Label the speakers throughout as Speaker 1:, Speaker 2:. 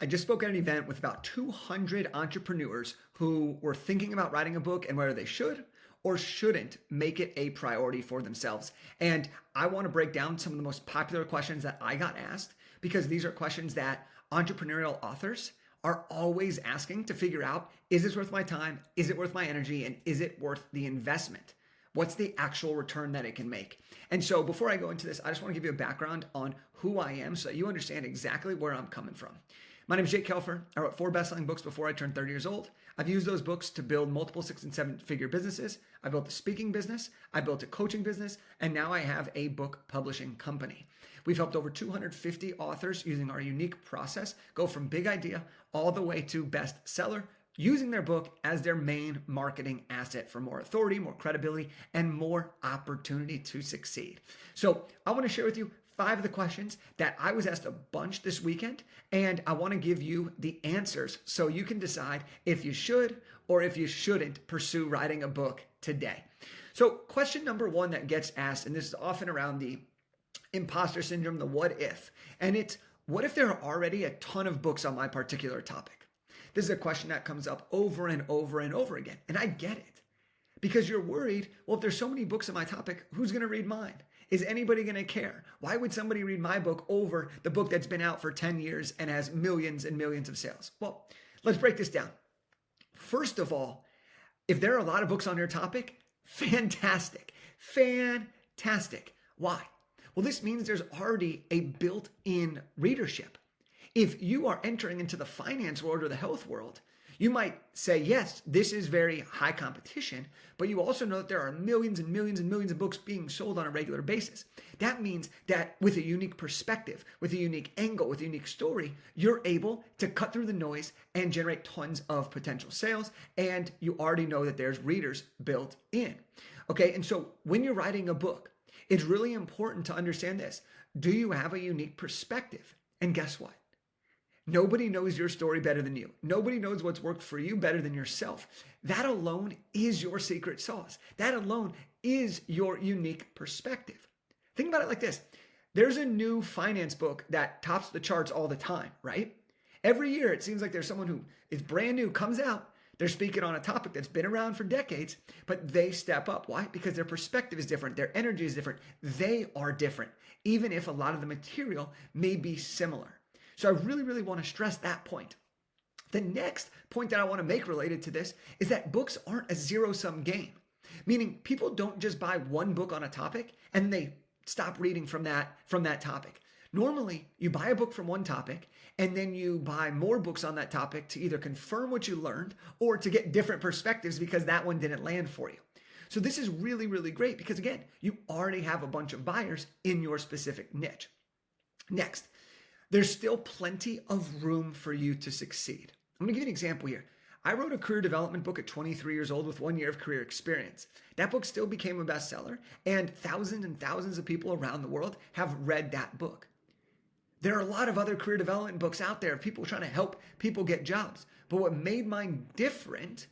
Speaker 1: I just spoke at an event with about 200 entrepreneurs who were thinking about writing a book and whether they should or shouldn't make it a priority for themselves. And I want to break down some of the most popular questions that I got asked because these are questions that entrepreneurial authors are always asking to figure out, is this worth my time? Is it worth my energy? And is it worth the investment? What's the actual return that it can make? And so before I go into this, I just want to give you a background on who I am so that you understand exactly where I'm coming from. My name is Jake Kelfer. I wrote 4 best-selling books before I turned 30 years old. I've used those books to build multiple 6- and 7-figure businesses. I built a speaking business. I built a coaching business. And now I have a book publishing company. We've helped over 250 authors using our unique process go from big idea all the way to bestseller, using their book as their main marketing asset for more authority, more credibility, and more opportunity to succeed. So I want to share with you 5 of the questions that I was asked a bunch this weekend, and I want to give you the answers so you can decide if you should or if you shouldn't pursue writing a book today. So question number 1 that gets asked, and this is often around the imposter syndrome, the what if, and it's what if there are already a ton of books on my particular topic? This is a question that comes up over and over and over again, and I get it. Because you're worried, well, if there's so many books on my topic, who's going to read mine? Is anybody going to care? Why would somebody read my book over the book that's been out for 10 years and has millions and millions of sales? Well, let's break this down. First of all, if there are a lot of books on your topic, fantastic. Fantastic. Why? Well, this means there's already a built-in readership. If you are entering into the finance world or the health world, you might say, yes, this is very high competition, but you also know that there are millions and millions and millions of books being sold on a regular basis. That means that with a unique perspective, with a unique angle, with a unique story, you're able to cut through the noise and generate tons of potential sales. And you already know that there's readers built in. Okay, and so when you're writing a book, it's really important to understand this. Do you have a unique perspective? And guess what? Nobody knows your story better than you. Nobody knows what's worked for you better than yourself. That alone is your secret sauce. That alone is your unique perspective. Think about it like this. There's a new finance book that tops the charts all the time, right? Every year, it seems like there's someone who is brand new, comes out, they're speaking on a topic that's been around for decades, but they step up. Why? Because their perspective is different. Their energy is different. They are different, even if a lot of the material may be similar. So I really, really want to stress that point. The next point that I want to make related to this is that books aren't a zero-sum game, meaning people don't just buy one book on a topic and they stop reading from that topic. Normally, you buy a book from one topic and then you buy more books on that topic to either confirm what you learned or to get different perspectives because that one didn't land for you. So this is really, really great because again, you already have a bunch of buyers in your specific niche. Next, there's still plenty of room for you to succeed. I'm going to give you an example here. I wrote a career development book at 23 years old with 1 year of career experience. That book still became a bestseller, and thousands of people around the world have read that book. There are a lot of other career development books out there of people trying to help people get jobs. But what made mine different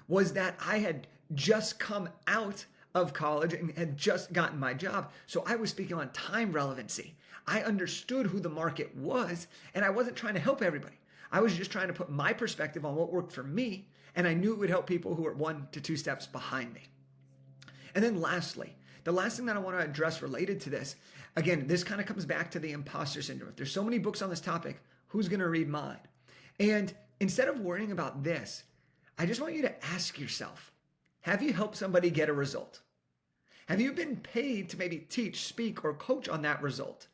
Speaker 1: was that I had just come out of college and had just gotten my job. So I was speaking on time relevancy. I understood who the market was, and I wasn't trying to help everybody. I was just trying to put my perspective on what worked for me, and I knew it would help people who were 1 to 2 steps behind me. And then lastly, the last thing that I want to address related to this, again, this kind of comes back to the imposter syndrome. If there's so many books on this topic, who's going to read mine? And instead of worrying about this, I just want you to ask yourself, have you helped somebody get a result? Have you been paid to maybe teach, speak, or coach on that result?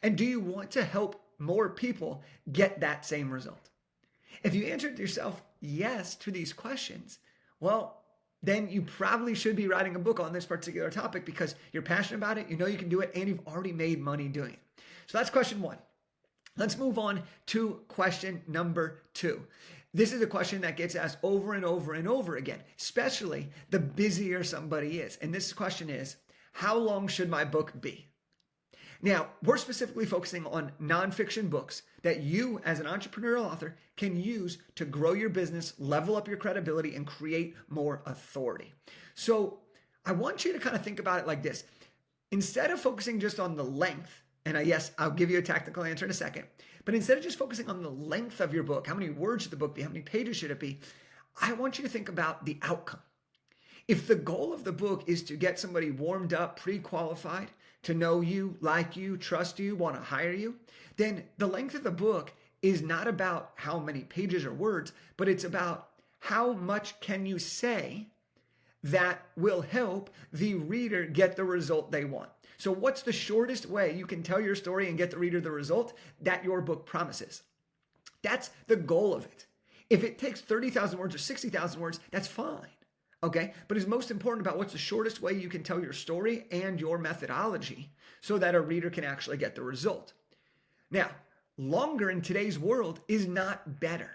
Speaker 1: And do you want to help more people get that same result? If you answered yourself yes to these questions, well, then you probably should be writing a book on this particular topic because you're passionate about it, you know you can do it, and you've already made money doing it. So that's question 1. Let's move on to question number 2. This is a question that gets asked over and over and over again, especially the busier somebody is. And this question is, how long should my book be? Now, we're specifically focusing on nonfiction books that you as an entrepreneurial author can use to grow your business, level up your credibility, and create more authority. So I want you to kind of think about it like this. Instead of focusing just on the length, and yes, I'll give you a tactical answer in a second, But instead of just focusing on the length of your book, how many words should the book be, how many pages should it be, I want you to think about the outcome. If the goal of the book is to get somebody warmed up, pre-qualified, to know you, like you, trust you, want to hire you, then the length of the book is not about how many pages or words, but it's about how much can you say that will help the reader get the result they want. So what's the shortest way you can tell your story and get the reader the result that your book promises? That's the goal of it. If it takes 30,000 words or 60,000 words, that's fine. Okay, but it's most important about what's the shortest way you can tell your story and your methodology so that a reader can actually get the result. Now, longer in today's world is not better.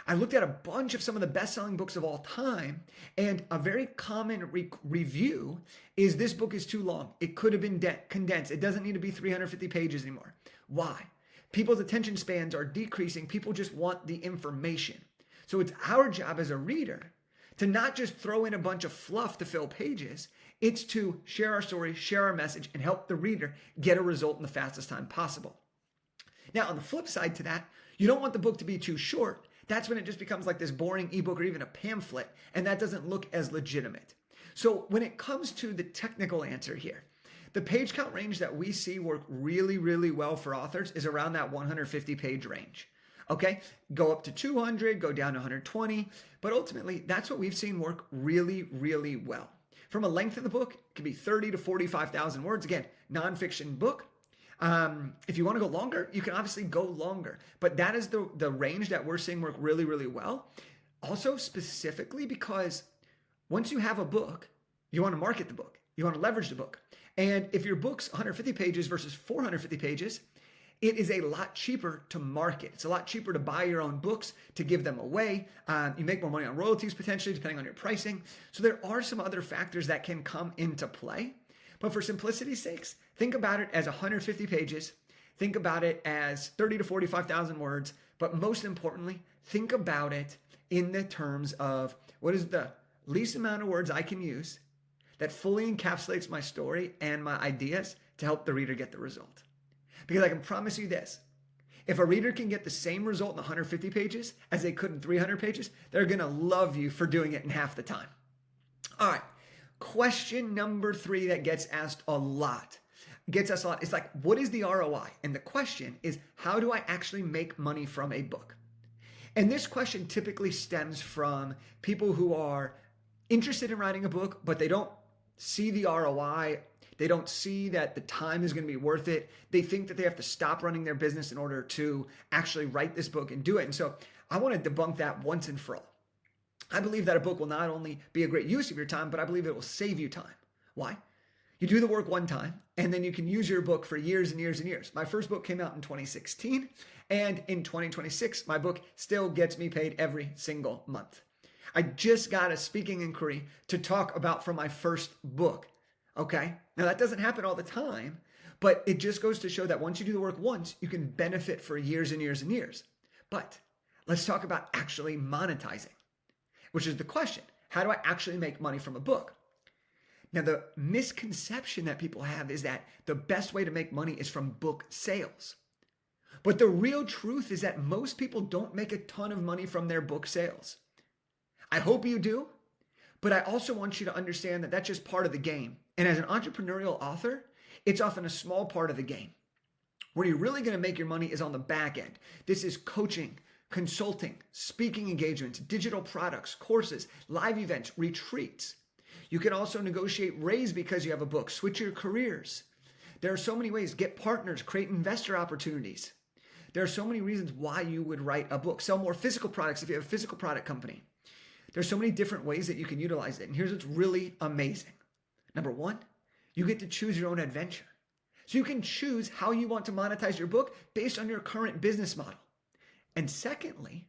Speaker 1: I looked at a bunch of some of the best-selling books of all time, and a very common review is this book is too long. It could have been condensed. It doesn't need to be 350 pages anymore. Why? People's attention spans are decreasing. People just want the information. So it's our job as a reader to not just throw in a bunch of fluff to fill pages. It's to share our story, share our message, and help the reader get a result in the fastest time possible. Now, on the flip side to that, you don't want the book to be too short. That's when it just becomes like this boring ebook or even a pamphlet, and that doesn't look as legitimate. So when it comes to the technical answer here, the page count range that we see work really, really well for authors is around that 150 page range. Okay, go up to 200, go down to 120, but ultimately that's what we've seen work really, really well. From a length of the book, it could be 30 to 45,000 words. Again, nonfiction book. If you want to go longer, you can obviously go longer, but that is the range that we're seeing work really, really well. Also specifically because once you have a book, you want to market the book, you want to leverage the book. And if your book's 150 pages versus 450 pages, it is a lot cheaper to market. It's a lot cheaper to buy your own books, to give them away. You make more money on royalties potentially, depending on your pricing. So there are some other factors that can come into play. But for simplicity's sakes, think about it as 150 pages. Think about it as 30 to 45,000 words. But most importantly, think about it in the terms of what is the least amount of words I can use that fully encapsulates my story and my ideas to help the reader get the result. Because I can promise you this, if a reader can get the same result in 150 pages as they could in 300 pages, they're going to love you for doing it in half the time. All right, question number 3 that gets asked a lot, is like, what is the ROI? And the question is, how do I actually make money from a book? And this question typically stems from people who are interested in writing a book, but they don't see the ROI. They don't see that the time is going to be worth it. They think that they have to stop running their business in order to actually write this book and do it. And so I want to debunk that once and for all. I believe that a book will not only be a great use of your time, but I believe it will save you time. Why? You do the work one time, and then you can use your book for years and years and years. My first book came out in 2016, and in 2026, my book still gets me paid every single month. I just got a speaking inquiry to talk about from my first book. Okay. Now that doesn't happen all the time, but it just goes to show that once you do the work once, you can benefit for years and years and years. But let's talk about actually monetizing, which is the question. How do I actually make money from a book? Now, the misconception that people have is that the best way to make money is from book sales. But the real truth is that most people don't make a ton of money from their book sales. I hope you do, but I also want you to understand that that's just part of the game. And as an entrepreneurial author, it's often a small part of the game. Where you're really going to make your money is on the back end. This is coaching, consulting, speaking engagements, digital products, courses, live events, retreats. You can also negotiate raise because you have a book, switch your careers. There are so many ways. Get partners, create investor opportunities. There are so many reasons why you would write a book. Sell more physical products if you have a physical product company. There's so many different ways that you can utilize it. And here's what's really amazing. Number 1, you get to choose your own adventure. So you can choose how you want to monetize your book based on your current business model. And secondly,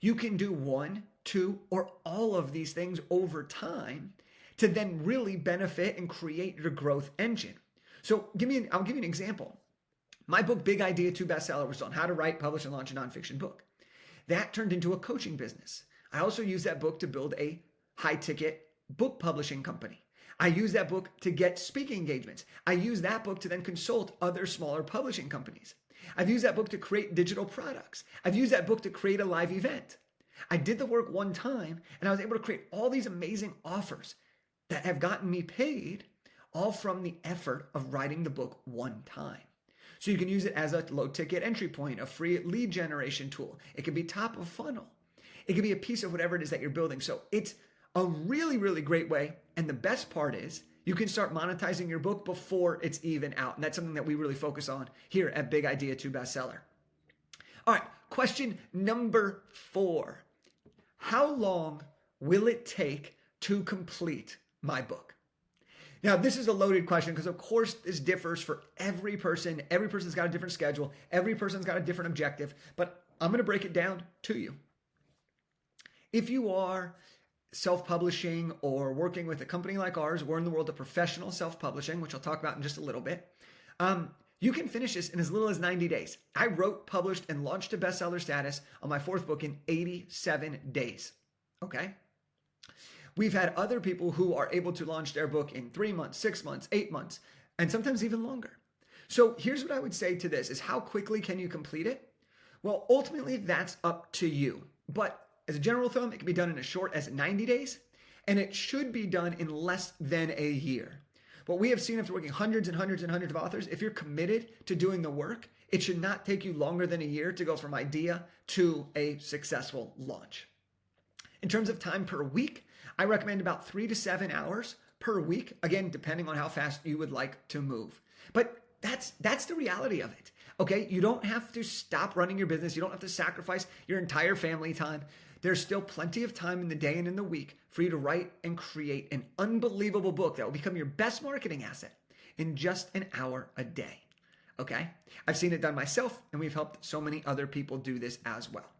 Speaker 1: you can do 1, 2, or all of these things over time to then really benefit and create your growth engine. So I'll give you an example. My book, Big Idea 2 bestseller, was on how to write, publish, and launch a nonfiction book. That turned into a coaching business. I also used that book to build a high-ticket book publishing company. I use that book to get speaking engagements. I use that book to then consult other smaller publishing companies. I've used that book to create digital products. I've used that book to create a live event. I did the work one time and I was able to create all these amazing offers that have gotten me paid, all from the effort of writing the book one time. So you can use it as a low ticket entry point, a free lead generation tool. It could be top of funnel. It could be a piece of whatever it is that you're building. So it's a really, really great way. And the best part is you can start monetizing your book before it's even out. And that's something that we really focus on here at Big Idea to Bestseller. All right, question number 4. How long will it take to complete my book? Now, this is a loaded question because, of course, this differs for every person. Every person's got a different schedule. Every person's got a different objective. But I'm going to break it down to you. If you are self-publishing or working with a company like ours, we're in the world of professional self-publishing, which I'll talk about in just a little bit. You can finish this in as little as 90 days. I wrote, published, and launched to bestseller status on my 4th book in 87 days. Okay? We've had other people who are able to launch their book in 3 months, 6 months, 8 months, and sometimes even longer. So here's what I would say to this is how quickly can you complete it? Well, ultimately, that's up to you. But as a general thumb, it can be done in as short as 90 days, and it should be done in less than a year. What we have seen after working hundreds and hundreds and hundreds of authors, if you're committed to doing the work, it should not take you longer than a year to go from idea to a successful launch. In terms of time per week, I recommend about 3 to 7 hours per week, again, depending on how fast you would like to move. But that's the reality of it, okay? You don't have to stop running your business. You don't have to sacrifice your entire family time. There's still plenty of time in the day and in the week for you to write and create an unbelievable book that will become your best marketing asset in just an hour a day, okay? I've seen it done myself, and we've helped so many other people do this as well.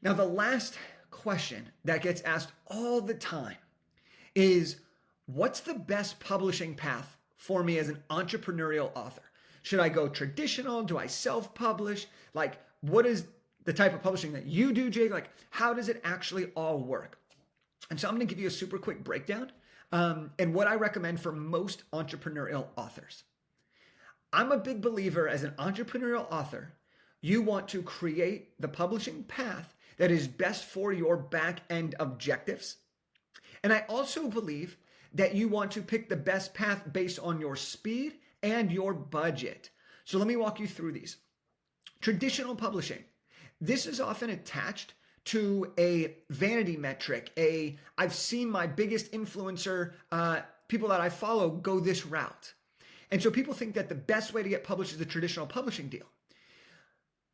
Speaker 1: Now, the last question that gets asked all the time is, what's the best publishing path for me as an entrepreneurial author? Should I go traditional? Do I self-publish? Like, what is the type of publishing that you do, Jake? Like, how does it actually all work? And so I'm going to give you a super quick breakdown and what I recommend for most entrepreneurial authors. I'm a big believer as an entrepreneurial author, you want to create the publishing path that is best for your back end objectives. And I also believe that you want to pick the best path based on your speed and your budget. So let me walk you through these. Traditional publishing. This is often attached to a vanity metric, I've seen my biggest influencer, people that I follow go this route. And so people think that the best way to get published is a traditional publishing deal.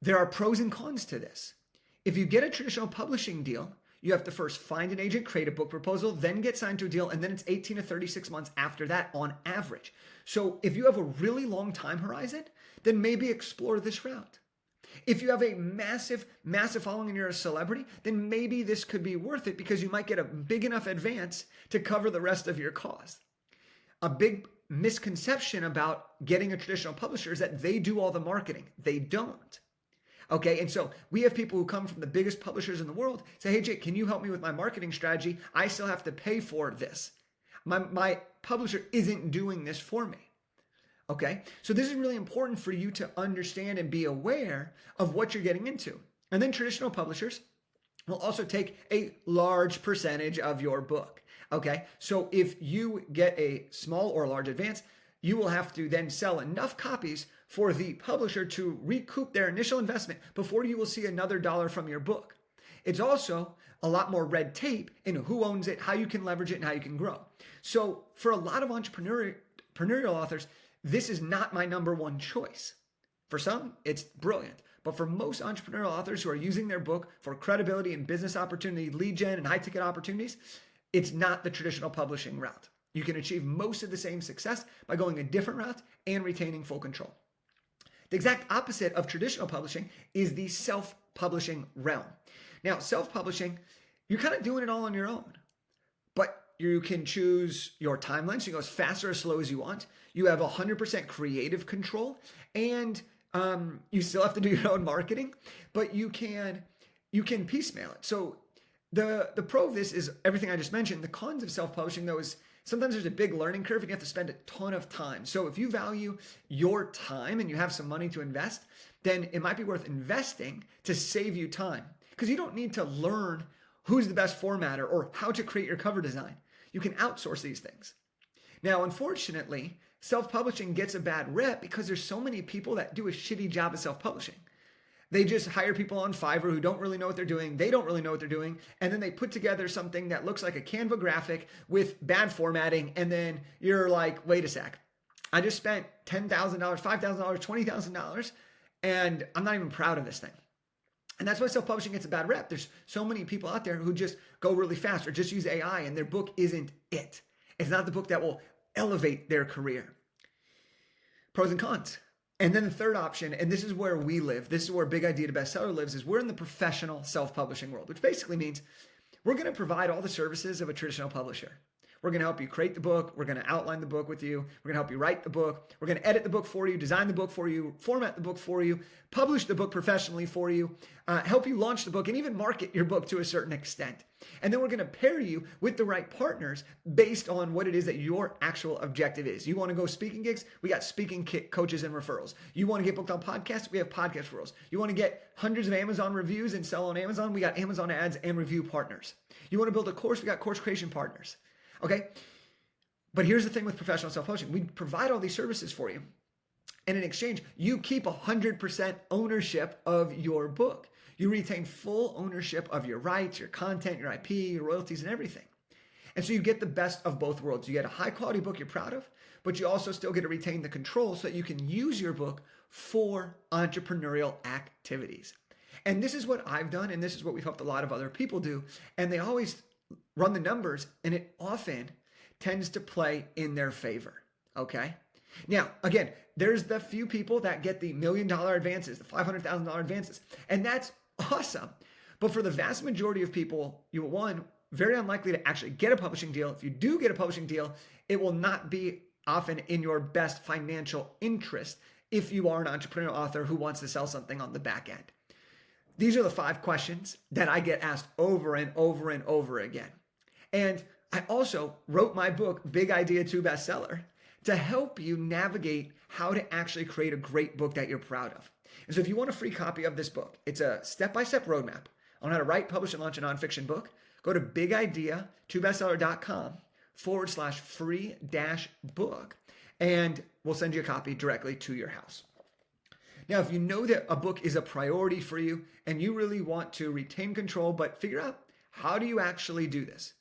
Speaker 1: There are pros and cons to this. If you get a traditional publishing deal, you have to first find an agent, create a book proposal, then get signed to a deal, and then it's 18 to 36 months after that on average. So if you have a really long time horizon, then maybe explore this route. If you have a massive following and you're a celebrity, then maybe this could be worth it because you might get a big enough advance to cover the rest of your cost. A big misconception about getting a traditional publisher is that they do all the marketing. They don't. Okay, and so we have people who come from the biggest publishers in the world say, hey, Jake, can you help me with my marketing strategy? I still have to pay for this. My publisher isn't doing this for me. Okay, so this is really important for you to understand and be aware of what you're getting into. And then traditional publishers will also take a large percentage of your book. Okay, so if you get a small or large advance, you will have to then sell enough copies for the publisher to recoup their initial investment before you will see another dollar from your book. It's also a lot more red tape in who owns it, how you can leverage it, and how you can grow. So for a lot of entrepreneurial authors, this is not my number one choice. For some, it's brilliant. But for most entrepreneurial authors who are using their book for credibility and business opportunity, lead gen, and high ticket opportunities, it's not the traditional publishing route. You can achieve most of the same success by going a different route and retaining full control. The exact opposite of traditional publishing is the self-publishing realm. Now, self-publishing, you're kind of doing it all on your own, but you can choose your timeline, so you go as fast or as slow as you want. You have 100% creative control, and you still have to do your own marketing, but you can piecemeal it. So the pro of this is everything I just mentioned. The cons of self-publishing, though, is sometimes there's a big learning curve and you have to spend a ton of time. So if you value your time and you have some money to invest, then it might be worth investing to save you time, because you don't need to learn who's the best formatter or how to create your cover design. You can outsource these things. Now, unfortunately, self-publishing gets a bad rep because there's so many people that do a shitty job of self-publishing. They just hire people on Fiverr who don't really know what they're doing. They don't really know what they're doing. And then they put together something that looks like a Canva graphic with bad formatting. And then you're like, wait a sec. I just spent $10,000, $5,000, $20,000, and I'm not even proud of this thing. And that's why self-publishing gets a bad rep. There's so many people out there who just go really fast or just use AI, and their book isn't it. It's not the book that will elevate their career. Pros and cons. And then the third option, and this is where we live, this is where Big Idea to Bestseller lives, is we're in the professional self-publishing world, which basically means we're going to provide all the services of a traditional publisher. We're going to help you create the book. We're going to outline the book with you. We're going to help you write the book. We're going to edit the book for you, design the book for you, format the book for you, publish the book professionally for you, help you launch the book, and even market your book to a certain extent. And then we're going to pair you with the right partners based on what it is that your actual objective is. You want to go speaking gigs? We got speaking coaches and referrals. You want to get booked on podcasts? We have podcast referrals. You want to get hundreds of Amazon reviews and sell on Amazon? We got Amazon ads and review partners. You want to build a course? We got course creation partners. Okay. But here's the thing with professional self-publishing. We provide all these services for you. And in exchange, you keep 100% ownership of your book. You retain full ownership of your rights, your content, your IP, your royalties, and everything. And so you get the best of both worlds. You get a high quality book you're proud of, but you also still get to retain the control so that you can use your book for entrepreneurial activities. And this is what I've done, and this is what we've helped a lot of other people do. And they always run the numbers, and it often tends to play in their favor, okay? Now, again, there's the few people that get the $1 million advances, the $500,000 advances, and that's awesome. But for the vast majority of people, you will, one, very unlikely to actually get a publishing deal. If you do get a publishing deal, it will not be often in your best financial interest if you are an entrepreneurial author who wants to sell something on the back end. These are the 5 questions that I get asked over and over and over again. And I also wrote my book, Big Idea to Bestseller, to help you navigate how to actually create a great book that you're proud of. And so if you want a free copy of this book, it's a step-by-step roadmap on how to write, publish, and launch a nonfiction book. Go to bigideatobestseller.com/free-book, and we'll send you a copy directly to your house. Now, if you know that a book is a priority for you and you really want to retain control, but figure out how do you actually do this,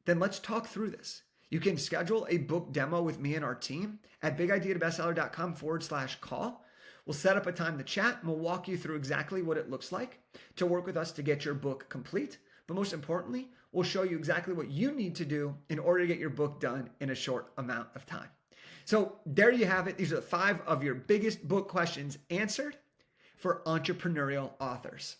Speaker 1: then let's talk through this. You can schedule a book demo with me and our team at bigideatobestseller.com/call. We'll set up a time to chat and we'll walk you through exactly what it looks like to work with us to get your book complete. But most importantly, we'll show you exactly what you need to do in order to get your book done in a short amount of time. So there you have it. These are the 5 of your biggest book questions answered for entrepreneurial authors.